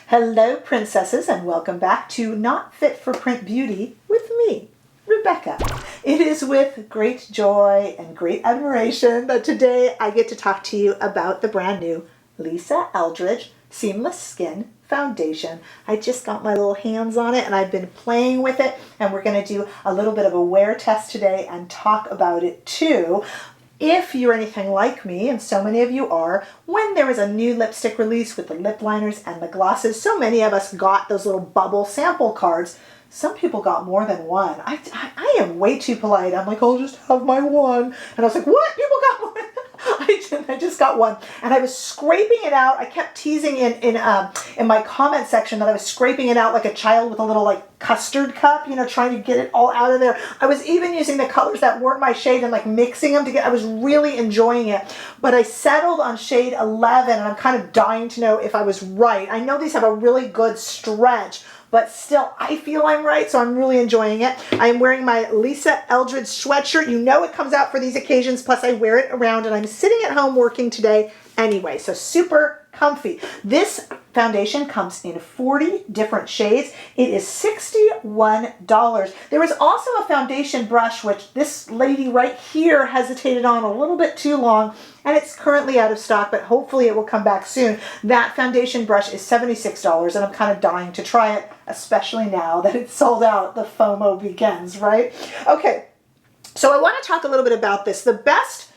Hello, princesses, and welcome back to Not Fit for Print Beauty with me, Rebecca. It is with great joy and great admiration that today I get to talk to you about the brand new Lisa Eldridge Seamless Skin Foundation. I just got my little hands on it and I've been playing with it, and we're going to do a little bit of a wear test today and talk about it too. If you're anything like me, and so many of you are, when there was a new lipstick release with the lip liners and the glosses, so many of us got those little bubble sample cards. Some people got more than one. I am way too polite. I'm like, I'll just have my one. And I was like, what? People got one? I just got one. And I was scraping it out. I kept teasing in my comment section that I was scraping it out like a child with a little like custard cup, you know, trying to get it all out of there. I was even using the colors that weren't my shade and like mixing them together. I was really enjoying it. But I settled on shade 11 and I'm kind of dying to know if I was right. I know these have a really good stretch, but still, I feel I'm right, so I'm really enjoying it. I am wearing my Lisa Eldridge sweatshirt. You know it comes out for these occasions, plus I wear it around, and I'm sitting at home working today anyway, so super comfy. This foundation comes in 40 different shades. It is $61. There is also a foundation brush, which this lady right here hesitated on a little bit too long, and it's currently out of stock, but hopefully it will come back soon. That foundation brush is $76, and I'm kind of dying to try it, especially now that it's sold out. The FOMO begins, right? Okay, so I want to talk a little bit about this. The best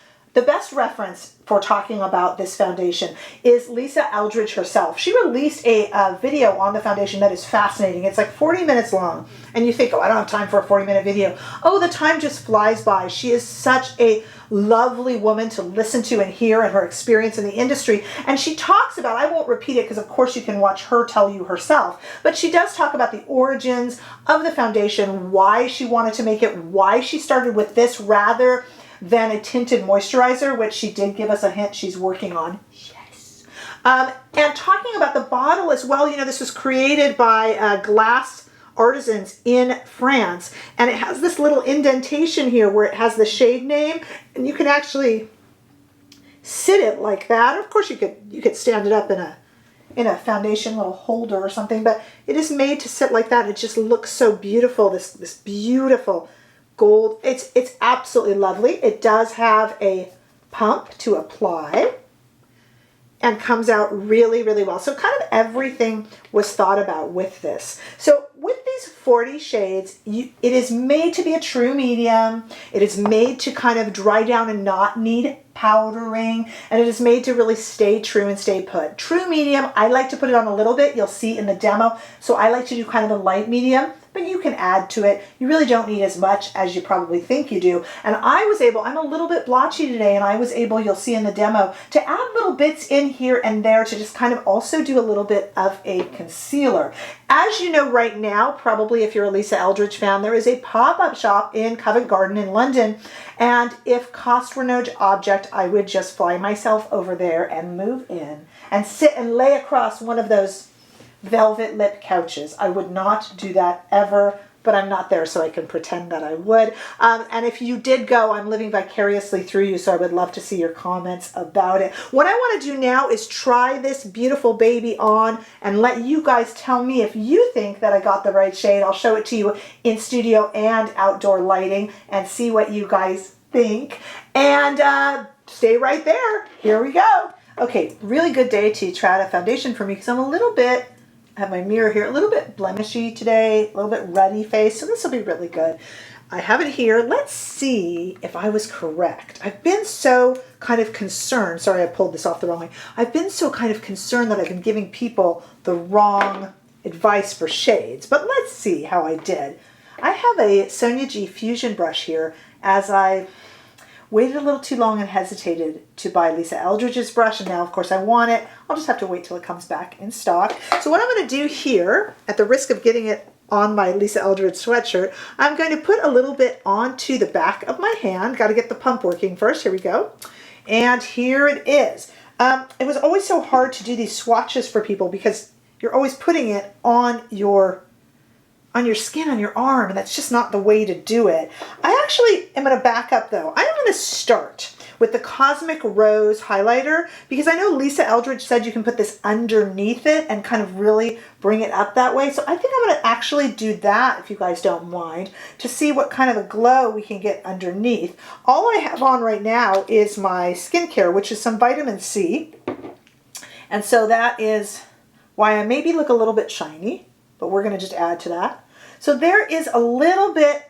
reference for talking about this foundation is Lisa Eldridge herself. She released a video on the foundation that is fascinating. It's like 40 minutes long, and you think, oh, I don't have time for a 40-minute video. Oh, the time just flies by. She is such a lovely woman to listen to and hear, and her experience in the industry. And she talks about, I won't repeat it because of course you can watch her tell you herself, but she does talk about the origins of the foundation, why she wanted to make it, why she started with this rather than a tinted moisturizer, which she did give us a hint she's working on. Yes. And talking about the bottle as well, you know, this was created by glass artisans in France, and it has this little indentation here where it has the shade name, and you can actually sit it like that. Of course, you could stand it up in a foundation little holder or something, but it is made to sit like that. It just looks so beautiful. This beautiful gold. It's absolutely lovely. It does have a pump to apply and comes out really, really well. So kind of everything was thought about with this. So with these 40 shades, it is made to be a true medium. It is made to kind of dry down and not need powdering, and it is made to really stay true and stay put. True medium, I like to put it on a little bit. You'll see in the demo. So I like to do kind of a light medium, but you can add to it. You really don't need as much as you probably think you do. And I was able, I'm a little bit blotchy today, and I was able, you'll see in the demo, to add little bits in here and there to just kind of also do a little bit of a concealer. As you know right now, probably if you're a Lisa Eldridge fan, there is a pop-up shop in Covent Garden in London. And if cost were no object, I would just fly myself over there and move in and sit and lay across one of those velvet lip couches. I would not do that ever, but I'm not there, so I can pretend that I would. And if you did go, I'm living vicariously through you, so I would love to see your comments about it. What I want to do now is try this beautiful baby on and let you guys tell me if you think that I got the right shade. I'll show it to you in studio and outdoor lighting and see what you guys think. And stay right there. Here we go. Okay, really good day to try out a foundation for me because I'm a little bit, I have my mirror here, a little bit blemishy today, a little bit ruddy face, so this will be really good. I have it here. Let's see if I was correct. I've been so kind of concerned. Sorry, I pulled this off the wrong way. I've been so kind of concerned that I've been giving people the wrong advice for shades, but let's see how I did. I have a Sonia G Fusion brush here as I waited a little too long and hesitated to buy Lisa Eldridge's brush, and now of course I want it. I'll just have to wait till it comes back in stock. So what I'm going to do here, at the risk of getting it on my Lisa Eldridge sweatshirt, I'm going to put a little bit onto the back of my hand. Got to get the pump working first. Here we go. And here it is. It was always so hard to do these swatches for people because you're always putting it on your skin, on your arm, and that's just not the way to do it. I actually am going to back up though. I'm going to start with the Cosmic Rose highlighter, because I know Lisa Eldridge said you can put this underneath it and kind of really bring it up that way. So I think I'm going to actually do that, if you guys don't mind, to see what kind of a glow we can get underneath. All I have on right now is my skincare, which is some vitamin C. And so that is why I maybe look a little bit shiny, but we're going to just add to that. So there is a little bit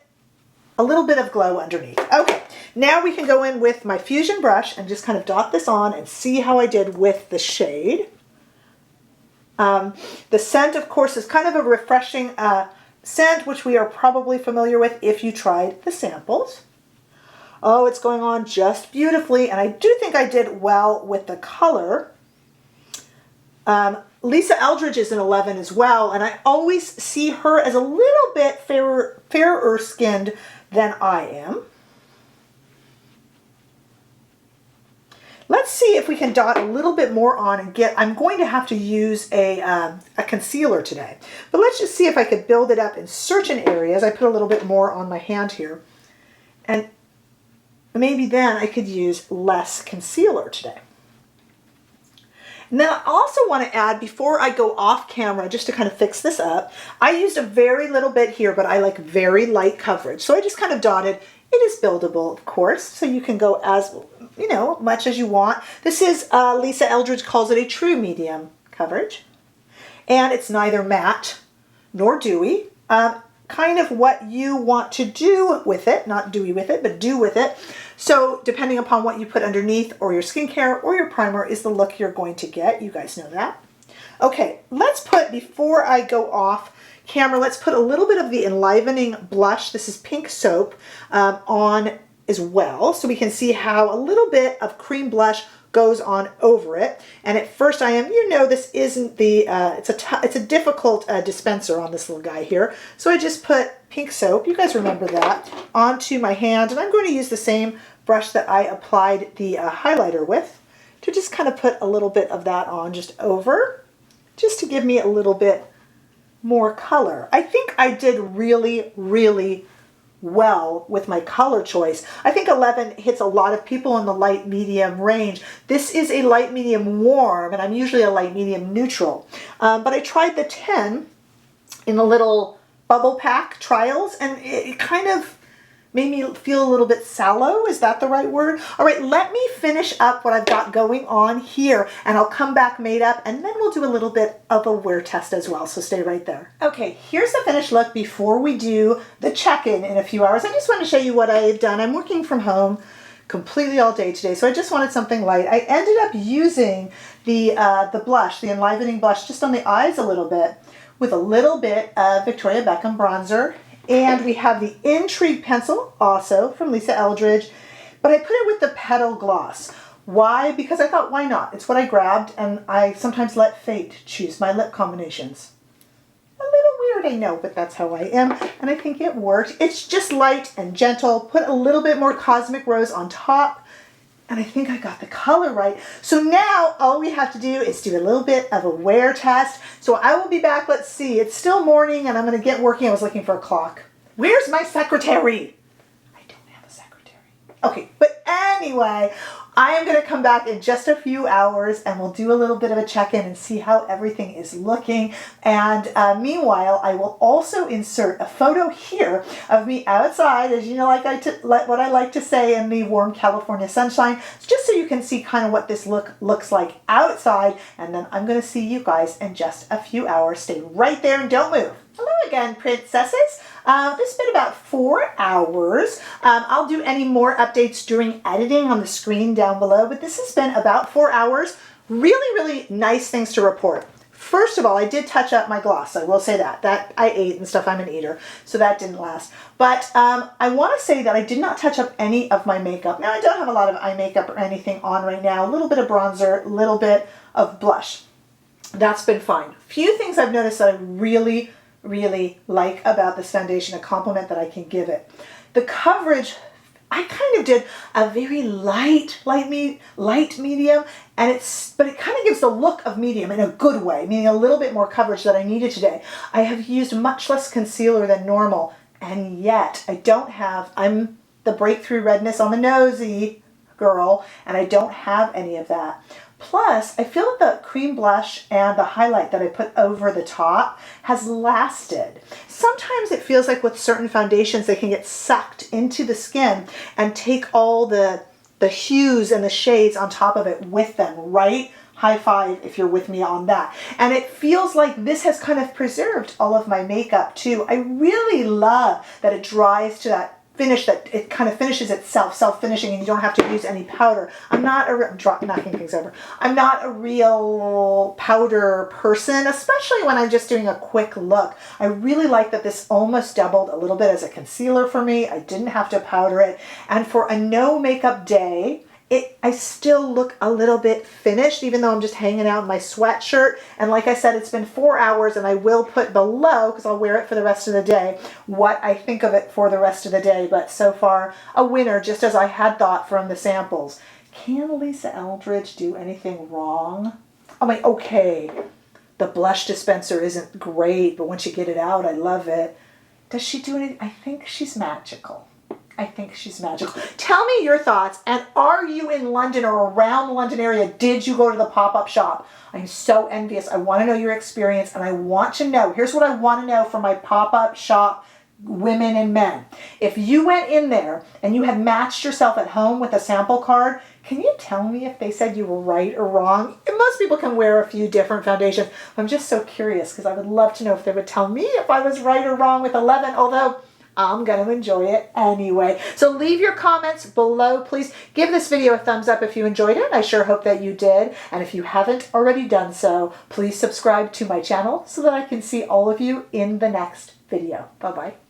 of glow underneath. Okay, now we can go in with my Fusion brush and just kind of dot this on and see how I did with the shade. The scent, of course, is kind of a refreshing scent, which we are probably familiar with if you tried the samples. Oh, it's going on just beautifully, and I do think I did well with the color. Lisa Eldridge is an 11 as well, and I always see her as a little bit fairer skinned than I am. Let's see if we can dot a little bit more on and get, I'm going to have to use a concealer today, but let's just see if I could build it up in certain areas. I put a little bit more on my hand here, and maybe then I could use less concealer today. Now, I also want to add, before I go off camera, just to kind of fix this up, I used a very little bit here, but I like very light coverage. So I just kind of dotted. It is buildable, of course, so you can go as, you know, much as you want. This is, Lisa Eldridge calls it a true medium coverage. And it's neither matte nor dewy. Kind of what you want to do with it, not dewy with it, but do with it. So depending upon what you put underneath or your skincare or your primer is the look you're going to get. You guys know that. Okay, let's put, before I go off camera, let's put a little bit of the enlivening blush. This is Pink Soap on as well. So we can see how a little bit of cream blush goes on over it. And at first I am, you know, this isn't the, it's a difficult dispenser on this little guy here. So I just put Pink Soap, you guys remember that, onto my hand. And I'm going to use the same brush that I applied the highlighter with to just kind of put a little bit of that on just over, just to give me a little bit more color. I think I did really, really well with my color choice. I think 11 hits a lot of people in the light medium range. This is a light medium warm, and I'm usually a light medium neutral. But I tried the 10 in the little bubble pack trials, and it kind of made me feel a little bit sallow. Is that the right word? All right, let me finish up what I've got going on here, and I'll come back made up, and then we'll do a little bit of a wear test as well, so stay right there. Okay, here's the finished look before we do the check-in in a few hours. I just want to show you what I've done. I'm working from home completely all day today, so I just wanted something light. I ended up using the blush, the enlivening blush, just on the eyes a little bit, with a little bit of Victoria Beckham bronzer. And we have the Intrigue pencil, also from Lisa Eldridge, but I put it with the Petal gloss. Why? Because I thought, why not? It's what I grabbed, and I sometimes let fate choose my lip combinations. A little weird, I know, but that's how I am, and I think it worked. It's just light and gentle. Put a little bit more Cosmic Rose on top, and I think I got the color right. So now all we have to do is do a little bit of a wear test. So I will be back. Let's see. It's still morning and I'm going to get working. I was looking for a clock. Where's my secretary? I don't have a secretary. Okay, but anyway, I am going to come back in just a few hours and we'll do a little bit of a check-in and see how everything is looking. And meanwhile, I will also insert a photo here of me outside, as you know, what I like to say, in the warm California sunshine, just so you can see kind of what this looks like outside. And then I'm going to see you guys in just a few hours. Stay right there and don't move. Hello again, princesses. This has been about 4 hours. I'll do any more updates during editing on the screen down below, but this has been about 4 hours. Really, really nice things to report. First of all, I did touch up my gloss. I will say that. That I ate and stuff. I'm an eater, so that didn't last. But I want to say that I did not touch up any of my makeup. Now, I don't have a lot of eye makeup or anything on right now. A little bit of bronzer, a little bit of blush. That's been fine. Few things I've noticed that I really like about this foundation, a compliment that I can give it. The coverage, I kind of did a very light medium, but it kind of gives the look of medium in a good way, meaning a little bit more coverage that I needed today. I have used much less concealer than normal, and yet I'm the breakthrough redness on the nosy. girl, and I don't have any of that. Plus, I feel the cream blush and the highlight that I put over the top has lasted. Sometimes it feels like with certain foundations, they can get sucked into the skin and take all the hues and the shades on top of it with them, right? High five if you're with me on that. And it feels like this has kind of preserved all of my makeup too. I really love that it dries to that finish, that it kind of finishes itself, self-finishing, and you don't have to use any powder. I'm not knocking things over. I'm not a real powder person, especially when I'm just doing a quick look. I really like that this almost doubled a little bit as a concealer for me. I didn't have to powder it. And for a no makeup day, I still look a little bit finished, even though I'm just hanging out in my sweatshirt. And like I said, it's been 4 hours, and I will put below, because I'll wear it for the rest of the day, what I think of it for the rest of the day. But so far, a winner, just as I had thought from the samples. Can Lisa Eldridge do anything wrong? I mean, okay, the blush dispenser isn't great, but once you get it out, I love it. Does she do anything? I think she's magical. I think she's magical. Tell me your thoughts, and are you in London or around the London area? Did you go to the pop-up shop? I'm so envious. I want to know your experience, and I want to know, here's what I want to know from my pop-up shop women and men. If you went in there and you had matched yourself at home with a sample card, can you tell me if they said you were right or wrong? And most people can wear a few different foundations. I'm just so curious because I would love to know if they would tell me if I was right or wrong with 11, although I'm going to enjoy it anyway. So leave your comments below, please. Give this video a thumbs up if you enjoyed it. I sure hope that you did. And if you haven't already done so, please subscribe to my channel so that I can see all of you in the next video. Bye-bye.